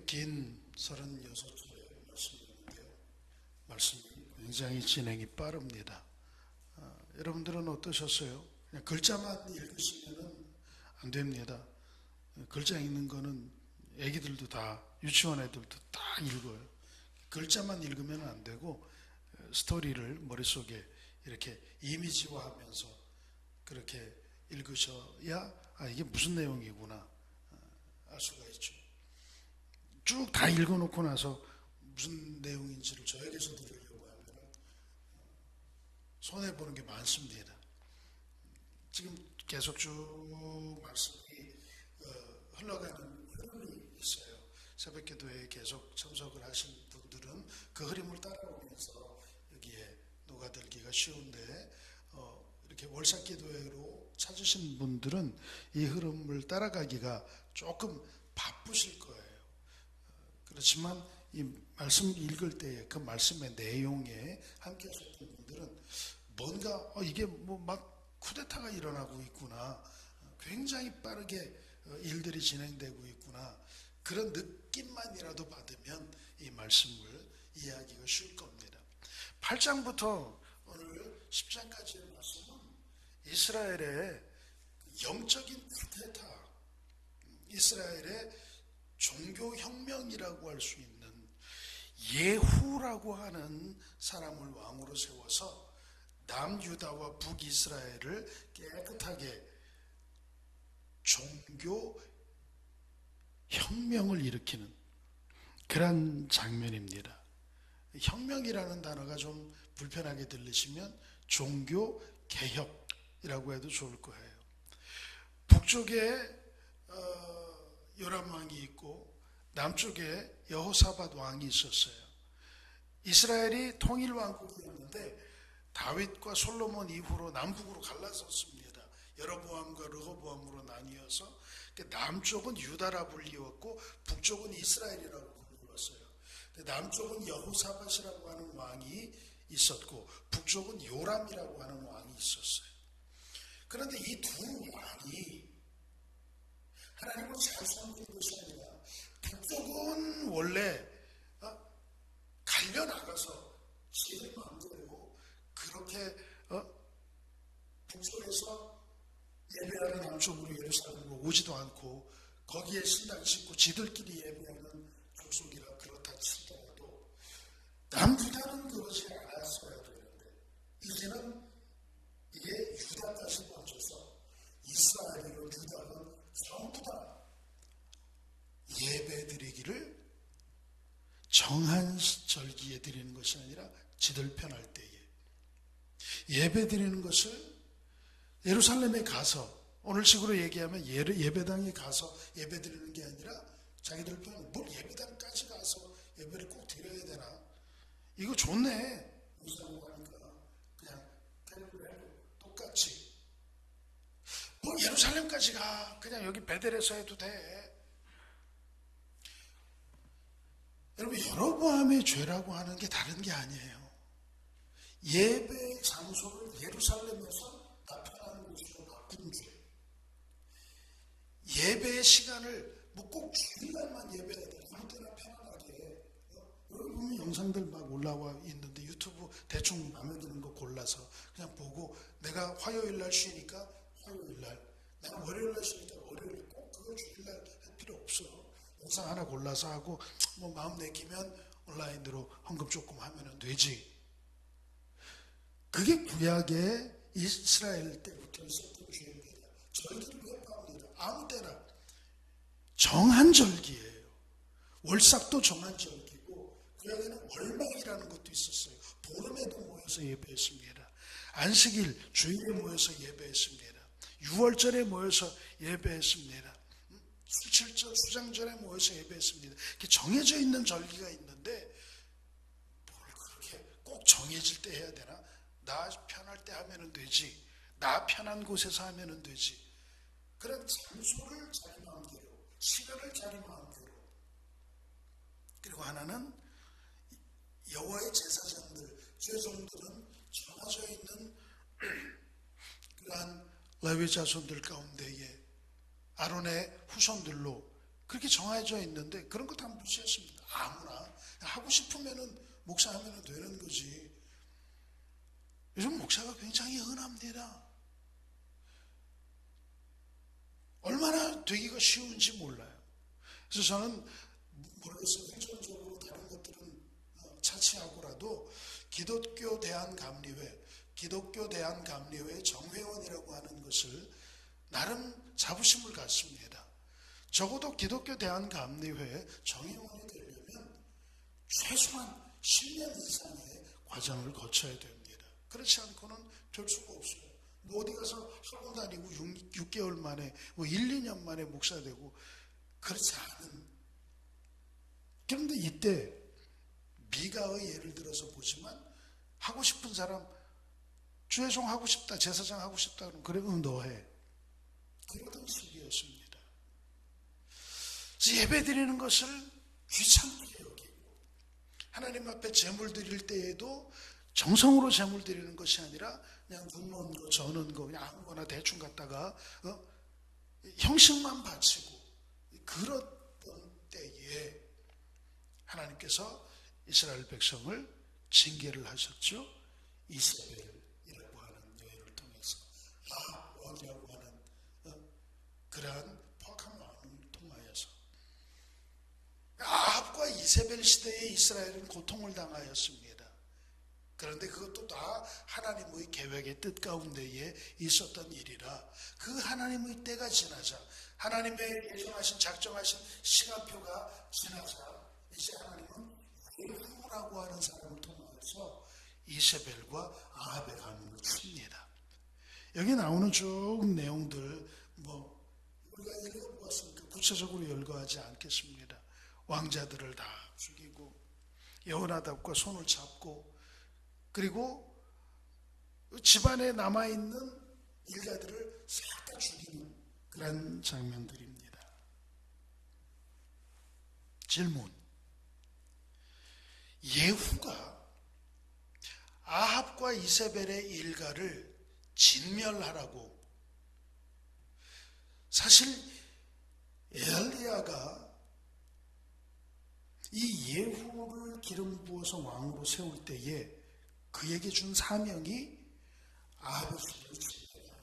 긴 36절의 말씀인데요. 말씀이 굉장히 진행이 빠릅니다. 여러분들은 어떠셨어요? 그냥 글자만 읽으시면 안 됩니다. 글자 읽는 거는 애기들도 다, 유치원 애들도 다 읽어요. 글자만 읽으면 안 되고 스토리를 머릿속에 이렇게 이미지화하면서 그렇게 읽으셔야 이게 무슨 내용이구나 알 수가 있죠. 쭉 다 읽어놓고 나서 무슨 내용인지를 저에게서 들으려고 하면 손해보는 게 많습니다. 지금 계속 쭉 말씀이 흘러가는 흐름이 있어요. 새벽기도에 계속 참석을 하신 분들은 그 흐름을 따라오면서 여기에 녹아들기가 쉬운데 이렇게 월삭기도회로 찾으신 분들은 이 흐름을 따라가기가 조금 바쁘실 거예요. 그렇지만 이 말씀 읽을 때에 그 말씀의 내용에 함께 하셨던 분들은 뭔가 이게 뭐 막 쿠데타가 일어나고 있구나, 굉장히 빠르게 일들이 진행되고 있구나, 그런 느낌만이라도 받으면 이 말씀을 이해하기가 쉬울 겁니다. 8장부터 오늘 10장까지의 말씀은 이스라엘의 영적인 쿠데타, 이스라엘의 종교혁명이라고 할 수 있는 예후라고 하는 사람을 왕으로 세워서 남유다와 북이스라엘을 깨끗하게 종교혁명을 일으키는 그런 장면입니다. 혁명이라는 단어가 좀 불편하게 들리시면 종교개혁이라고 해도 좋을 거예요. 북쪽에 요람 왕이 있고 남쪽에 여호사밧 왕이 있었어요. 이스라엘이 통일 왕국이었는데 다윗과 솔로몬 이후로 남북으로 갈라섰습니다. 여로보암과 르호보암으로 나뉘어서 남쪽은 유다라 불리웠고 북쪽은 이스라엘이라고 불리웠어요. 남쪽은 여호사밧이라고 하는 왕이 있었고 북쪽은 요람이라고 하는 왕이 있었어요. 그런데 이 두 왕이 하나님을 잘 섬기는 것이 아니라 북쪽은 원래 갈려나가서 제 마음대로 그렇게 북쪽에서 예배하러 남쪽으로 예루살렘으로 오지도 않고 거기에 신당 짓고 지들끼리 예배하는 족속이라 그렇다 치더라도 남유다는 그러지 않았어야 되는데 이제는 이게 유다까지 번져서 이스라엘이고 유다는 전부 다 예배 드리기를 정한 절기에 드리는 것이 아니라 지들 편할 때에 예배 드리는 것을 예루살렘에 가서, 오늘식으로 얘기하면 예배당에 가서 예배 드리는 게 아니라 자기들 편은 뭘 예배당까지 가서 예배를 꼭 드려야 되나, 이거 좋네 무사고 하니까 그냥 텔레비전에도 똑같이 뭐 예루살렘까지 가, 그냥 여기 베델에서 해도 돼. 여러분, 여로보암의 죄라고 하는 게 다른 게 아니에요. 예배 장소를 예루살렘에서 나타나는 곳으로 바꾼 죄. 예배의 시간을 뭐 꼭 주일날만 예배해야 돼, 아무 때나 편안하게. 여기 보면 영상들 막 올라와 있는데 유튜브 대충 마음에 드는 거 골라서 그냥 보고, 내가 화요일날 쉬니까 화요일날, 내가 월요일날 쉬니까 월요일, 꼭 그걸 주일날 할 필요 없어. 영상 하나 골라서 하고 뭐 마음 내키면 온라인으로 헌금 조금 하면 되지. 그게 구약의 이스라엘 때부터 있었던 죄입니다. 절기를 회파합니다. 아무 때나 정한 절기예요. 월삭도 정한 절기고, 구약에는 월막이라는 것도 있었어요. 보름에도 모여서 예배했습니다. 안식일 주일에 모여서 예배했습니다. 6월절에 모여서 예배했습니다. 수칠절, 수장절에 모여서 예배했습니다. 이렇게 정해져 있는 절기가 있는데 뭘 그렇게 꼭 정해질 때 해야 되나? 나 편할 때 하면 되지. 나 편한 곳에서 하면 되지. 그런 장소를 자기 마음대로, 시간을 자기 마음대로. 그리고 하나는 여호와의 제사장들, 제사장들은 정해져 있는 그러한 레위 자손들 가운데에 아론의 후손들로 그렇게 정해져 있는데 그런 거 다 무시했습니다. 아무나 하고 싶으면은 목사하면 되는 거지. 요즘 목사가 굉장히 흔합니다. 얼마나 되기가 쉬운지 몰라요. 그래서 저는 모르겠어요. 행정적으로 다른 것들은 차치하고라도 기독교 대한감리회 정회원이라고 하는 것을 나름 자부심을 갖습니다. 적어도 기독교 대한감리회 정회원이 되려면 최소한 10년 이상의 과정을 거쳐야 됩니다. 그렇지 않고는 될 수가 없어요. 뭐 어디 가서 학원 다니고 6개월 만에, 1, 2년 만에 목사 되고 그렇지 않은. 그런데 이때 미가의 예를 들어서 보지만 하고 싶은 사람 주회종 하고 싶다, 제사장 하고 싶다 그러면 그래 너 해. 그러던 시기였습니다. 예배 드리는 것을 귀찮게 여기고 하나님 앞에 제물 드릴 때에도 정성으로 제물 드리는 것이 아니라 그냥 눈 먼 거, 저는 거 그냥 아무거나 대충 갖다가 형식만 바치고 그랬던 때에 하나님께서 이스라엘 백성을 징계를 하셨죠. 이세벨이라고 하는 여인을 통해서 왕이라고 하는 그러한 포악한 왕을 통하여서 아합과 이세벨 시대에 이스라엘은 고통을 당하였습니다. 그런데 그것도 다 하나님의 계획의 뜻 가운데에 있었던 일이라 그 하나님의 때가 지나자 하나님의 예정하신 작정하신 시간표가 지나자 이제 하나님은 예후라고 하는 사람을 통해서 이세벨과 아합의 가문을 칩니다. 여기 나오는 쭉 내용들 우리가 읽어보았으니까 구체적으로 열거하지 않겠습니다. 왕자들을 다 죽이고 여호나답과 손을 잡고 그리고 집안에 남아있는 일가들을 싹 다 죽이는 그런 장면들입니다. 질문. 예후가 아합과 이세벨의 일가를 진멸하라고 사실 엘리야가 이 예후를 기름 부어서 왕으로 세울 때에 그에게 준 사명이 아합의 집을 진멸하라.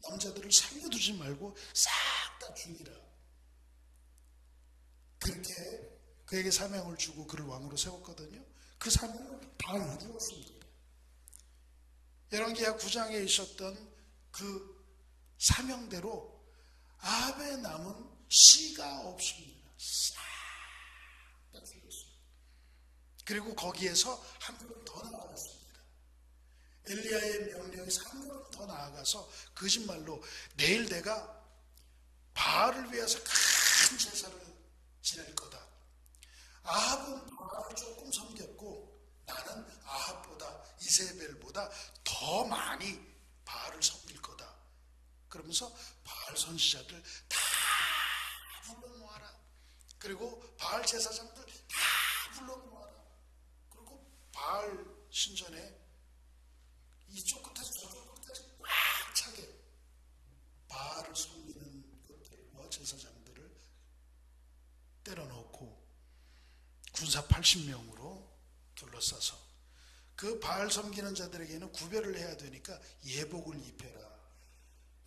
남자들을 살려두지 말고 싹 다 죽이라. 그렇게 그에게 사명을 주고 그를 왕으로 세웠거든요. 그 사명을 다 이루었습니다. 열왕기하 9장에 있었던 그 사명대로 아합의 남은 씨가 없습니다. 싹 다 죽였습니다. 그리고 거기에서 한 걸음 더 나아갔습니다. 엘리야의 명령에서 한 걸음 더 나아가서 거짓말로 내일 내가 바알을 위해서 큰 제사를 지낼 거다. 아합은 바알을 조금 섬겼고 나는 아합보다 이세벨보다 더 많이 바알을 섬길 거다. 그러면서 바알 선지자들 다 불러 모아라. 그리고 바알 제사장들 다 불러 모아라. 그리고 바알 신전에 이쪽 끝에서 저쪽 끝에서 꽉 차게 바알을 섬기는 것들과 제사장들을 때려넣고 군사 80명으로 둘러싸서 그 바알 섬기는 자들에게는 구별을 해야 되니까 예복을 입혀라.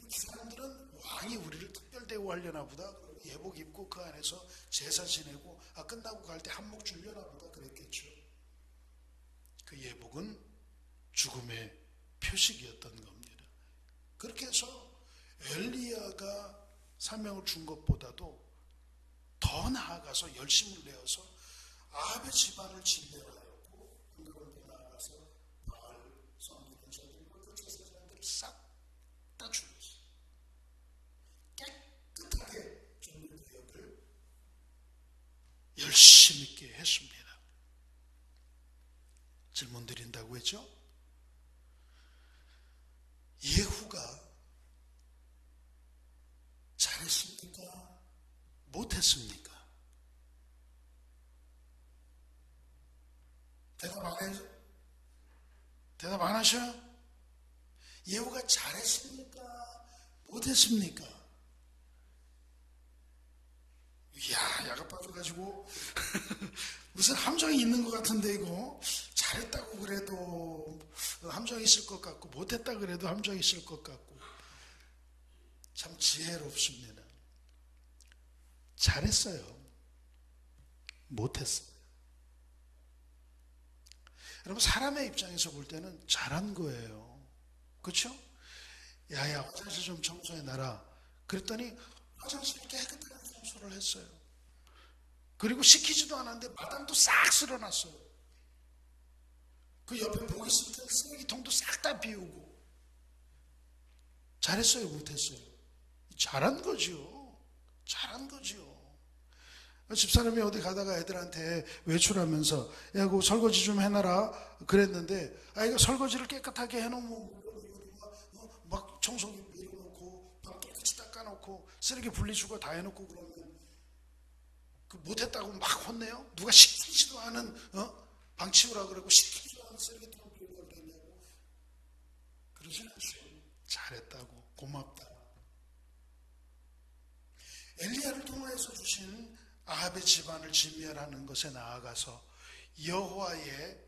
이 사람들은 왕이 우리를 특별 대우하려나 보다. 예복 입고 그 안에서 제사 지내고 끝나고 갈 때 한몫 주려나 보다 그랬겠죠. 그 예복은 죽음의 표식이었던 겁니다. 그렇게 해서 엘리야가 사명을 준 것보다도 더 나아가서 열심을 내어서 아합의 집안을 진멸하였고 그걸 더 나아가서 바알 섬기는 자들과 그 제사장들을 싹 다 죽였어요. 깨끗하게 종교개혁을 열심 있게 했습니다. 질문 드린다고 했죠? 예후가 잘했습니까? 못했습니까? 대답 안 하셔요? 예후가 잘했습니까? 못했습니까? 하고 무슨 함정이 있는 것 같은데 이거 잘했다고 그래도 함정이 있을 것 같고 못했다 그래도 함정이 있을 것 같고 참 지혜롭습니다. 잘했어요. 못했어요. 여러분 사람의 입장에서 볼 때는 잘한 거예요. 그렇죠? 야야 화장실 좀 청소해놔라. 그랬더니 화장실 깨끗하게 청소를 했어요. 그리고 시키지도 않았는데 마당도 싹 쓸어놨어요. 그 옆에 보기 싫던 쓰레기통도 싹 다 비우고. 잘했어요 못했어요? 잘한 거지요. 잘한 거지요. 집사람이 어디 가다가 애들한테 외출하면서 야, 그 설거지 좀 해놔라 그랬는데 이거 설거지를 깨끗하게 해놓으면 막 청소기 밀어놓고 방 깨끗이 닦아놓고 쓰레기 분리수거 다 해놓고 그러면 그 못했다고 막 혼내요? 누가 시키지도 않은 방 치우라 그러고 시키지도 않은 쓰레기통 밀고 그러냐고 그러지 않았어요. 잘했다고 고맙다. 엘리야를 통해서 주신 아합의 집안을 진멸하는 것에 나아가서 여호와의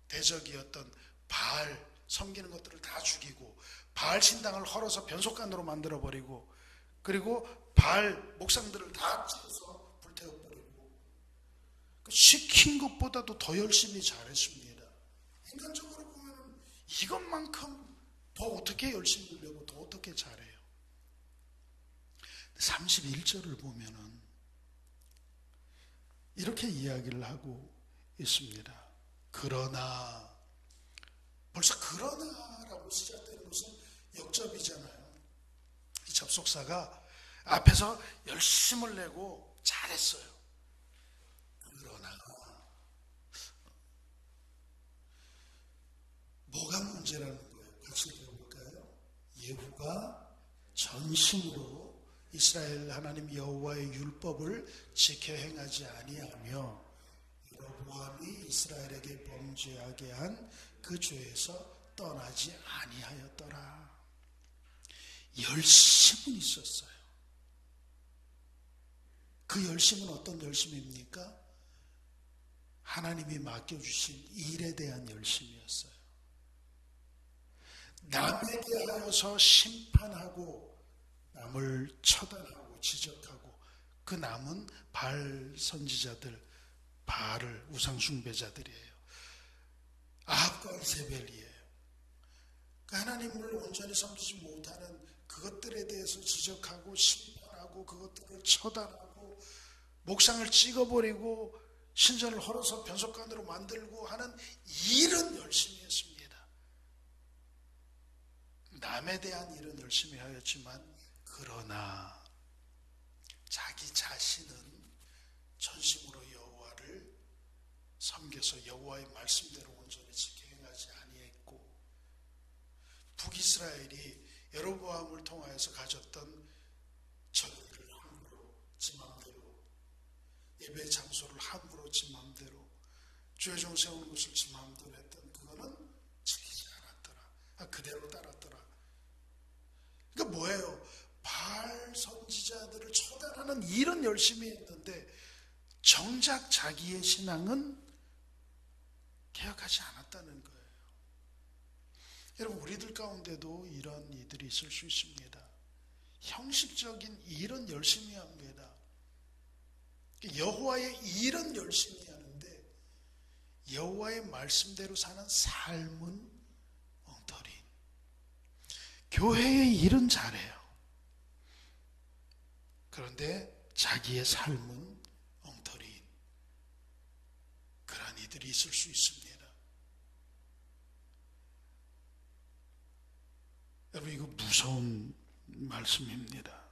대적이었던 바알 섬기는 것들을 다 죽이고 바알 신당을 헐어서 변속관으로 만들어버리고 그리고 바알 목상들을 다 찢어서 불태워버리고 시킨 것보다도 더 열심히 잘했습니다. 인간적으로 보면 이것만큼 더 어떻게 열심히 하려고 더 어떻게 잘해요. 31절을 보면은 이렇게 이야기를 하고 있습니다. 그러나 벌써 그러나라고 시작되는 것은 역접이잖아요. 이 접속사가 앞에서 열심을 내고 잘했어요. 그러나 뭐가 문제라는 거예요? 같이 배워볼까요? 예후가 전심으로 이스라엘 하나님 여호와의 율법을 지켜 행하지 아니하며 여로보암이 이스라엘에게 범죄하게 한 그 죄에서 떠나지 아니하였더라. 열심은 있었어요. 그 열심은 어떤 열심입니까? 하나님이 맡겨주신 일에 대한 열심이었어요. 남에 대하여서 심판하고 남을 처단하고 지적하고 그 남은 바알 선지자들, 바알을 우상 숭배자들이에요. 아합과 이세벨이에요. 하나님을 온전히 섬기지 못하는 그것들에 대해서 지적하고 심판하고 그것들을 처단하고 목상을 찍어버리고 신전을 헐어서 변속관으로 만들고 하는 일은 열심히 했습니다. 남에 대한 일은 열심히 하였지만 그러나 자기 자신은 전심으로 여호와를 섬겨서 여호와의 말씀대로 온전히 지켜 행하지 아니했고 북이스라엘이 여로보암을 통하여서 가졌던 전리를 함부로 지 맘대로 예배 장소를 함부로 지 맘대로 주의종 세우는 것을 지 맘대로 했던 그거는 지키지 않았더라. 그대로 따랐더라. 그러니까 뭐예요? 바알 선지자들을 처단하는 일은 열심히 했는데 정작 자기의 신앙은 개혁하지 않았다는 거예요. 여러분 우리들 가운데도 이런 이들이 있을 수 있습니다. 형식적인 일은 열심히 합니다. 여호와의 일은 열심히 하는데 여호와의 말씀대로 사는 삶은 엉터리. 교회의 일은 잘해요. 그런데 자기의 삶은 엉터리인 그러한 이들이 있을 수 있습니다. 여러분 이거 무서운 말씀입니다.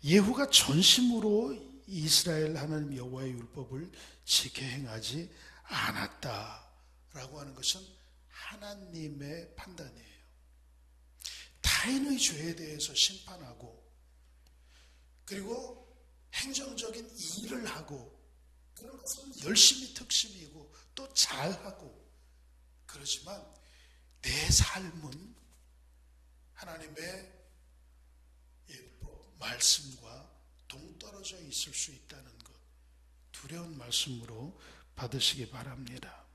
예후가 전심으로 이스라엘 하나님 여호와의 율법을 지켜 행하지 않았다라고 하는 것은 하나님의 판단이에요. 타인의 죄에 대해서 심판하고 그리고 행정적인 일을 하고 그런 것은 열심히 특심이고 또 잘하고 그러지만 내 삶은 하나님의 율법 말씀과 동떨어져 있을 수 있다는 것, 두려운 말씀으로 받으시기 바랍니다.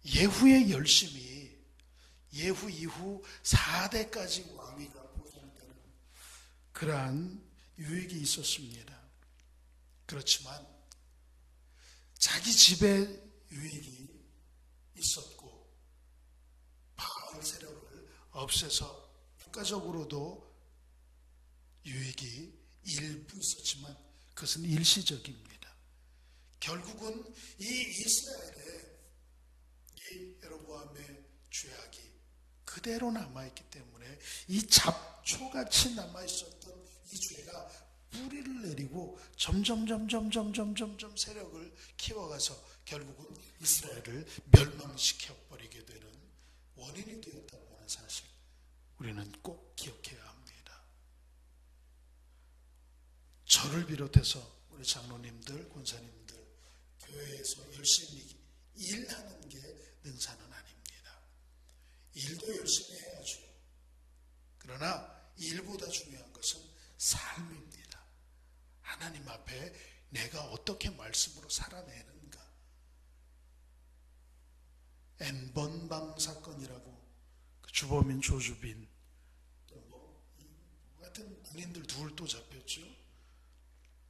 예후의 열심이 예후 이후 4대까지 왕위가 보장되는 그러한 유익이 있었습니다. 그렇지만 자기 집에 유익이 있었고 바알 세력을 없애서 국가적으로도 유익이 일부 있었지만 그것은 일시적입니다. 결국은 이 이스라엘의 이 여로보암의 죄악이 그대로 남아있기 때문에 이 잡초같이 남아있었던 이 죄가 뿌리를 내리고 점점 세력을 키워가서 결국은 이스라엘을 멸망시켜버리게 되는 원인이 되었다고 하는 사실 우리는 꼭 기억해야 합니다. 저를 비롯해서 우리 장로님들, 권사님들 교회에서 열심히 일하는 게 능사는 아닙니다. 일도 열심히 해야죠. 그러나 일보다 중요한 것은 삶입니다. 하나님 앞에 내가 어떻게 말씀으로 살아내는가. N번방 사건이라고 그 주범인 조주빈 또 같은 군인들 둘 또 잡혔죠.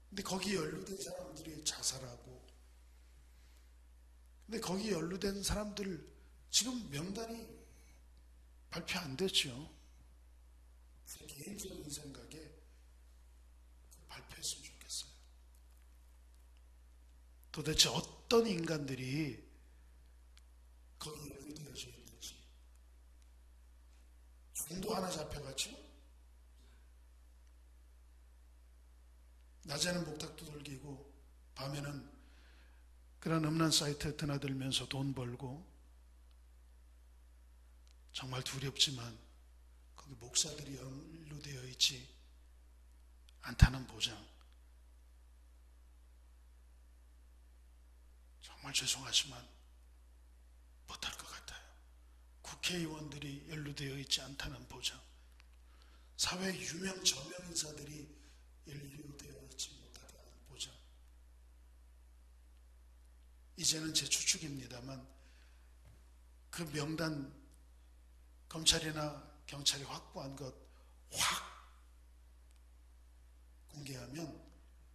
근데 거기 연루된 사람들이 자살하고, 근데 거기 연루된 사람들 지금 명단이 발표 안 됐죠. 제 개인적인 생각에 발표했으면 좋겠어요. 도대체 어떤 인간들이 거기 연루되어져 있는지. 중도 하나 잡혀갔죠. 낮에는 목탁 두들기고 밤에는 그런 음란 사이트에 드나들면서 돈 벌고, 정말 두렵지만 거기 목사들이 연루되어 있지 않다는 보장, 정말 죄송하지만 못할 것 같아요. 국회의원들이 연루되어 있지 않다는 보장, 사회 유명 저명 인사들이 연루되어 있지 못하다는 보장. 이제는 제 추측입니다만 그 명단 검찰이나 경찰이 확보한 것 확 공개하면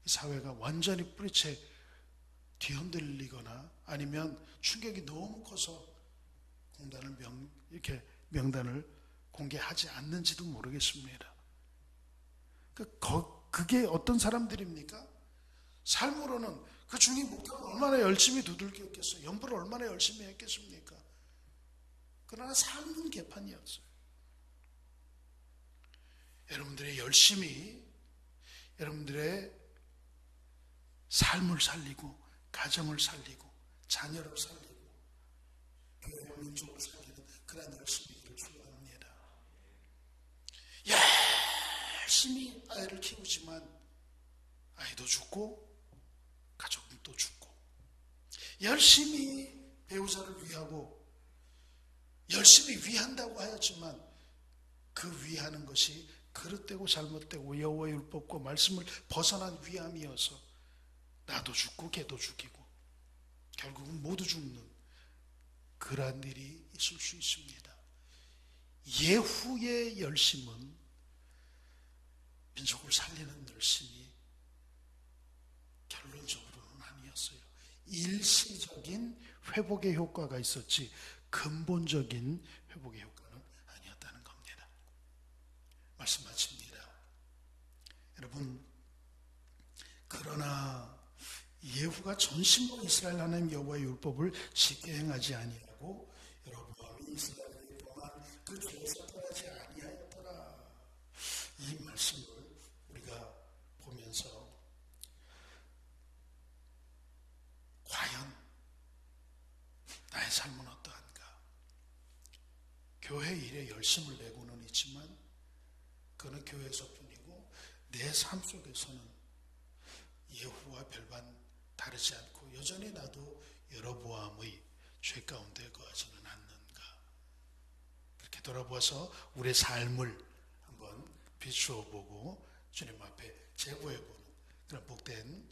이 사회가 완전히 뿌리채 뒤흔들리거나 아니면 충격이 너무 커서 공단을 이렇게 명단을 공개하지 않는지도 모르겠습니다. 그게 어떤 사람들입니까? 삶으로는 그 중인 목탁을 얼마나 열심히 두들겼겠어요. 연부를 얼마나 열심히 했겠습니까? 그러나 삶은 개판이었어요. 여러분들의 열심히 여러분들의 삶을 살리고 가정을 살리고 자녀를 살리고 교회와 민족을 살리는 그런 열심히를 추구합니다. 열심히 아이를 키우지만 아이도 죽고 가족도 죽고, 열심히 배우자를 위하고 열심히 위한다고 하였지만 그 위하는 것이 그릇되고 잘못되고 여호와의 율법과 말씀을 벗어난 위함이어서 나도 죽고 걔도 죽이고 결국은 모두 죽는 그러한 일이 있을 수 있습니다. 예후의 열심은 민족을 살리는 열심이 결론적으로는 아니었어요. 일시적인 회복의 효과가 있었지 근본적인 회복의 효과는 아니었다는 겁니다. 말씀 마칩니다. 여러분, 그러나 예후가 전심으로 이스라엘 하나님 여호와의 율법을 지켜 행하지 아니하고 여로보암이 이스라엘의 동안 그 죄에서 떠나지 아니하였더라. 이 말씀을 우리가 보면서 과연 나의 삶은 어떠한가? 교회 일에 열심을 내고는 있지만 그는 교회에서뿐이고 내 삶 속에서는 예후와 별반 다르지 않고 여전히 나도 여로보암의 죄 가운데 거하지는 않는가? 그렇게 돌아보아서 우리의 삶을 한번 비추어 보고 주님 앞에 제고해보는 그런 복된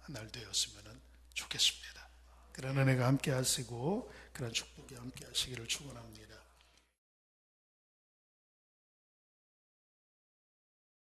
날 되었으면 좋겠습니다. 그런 은혜가 함께 하시고 그런 축복이 함께 하시기를 축원합니다.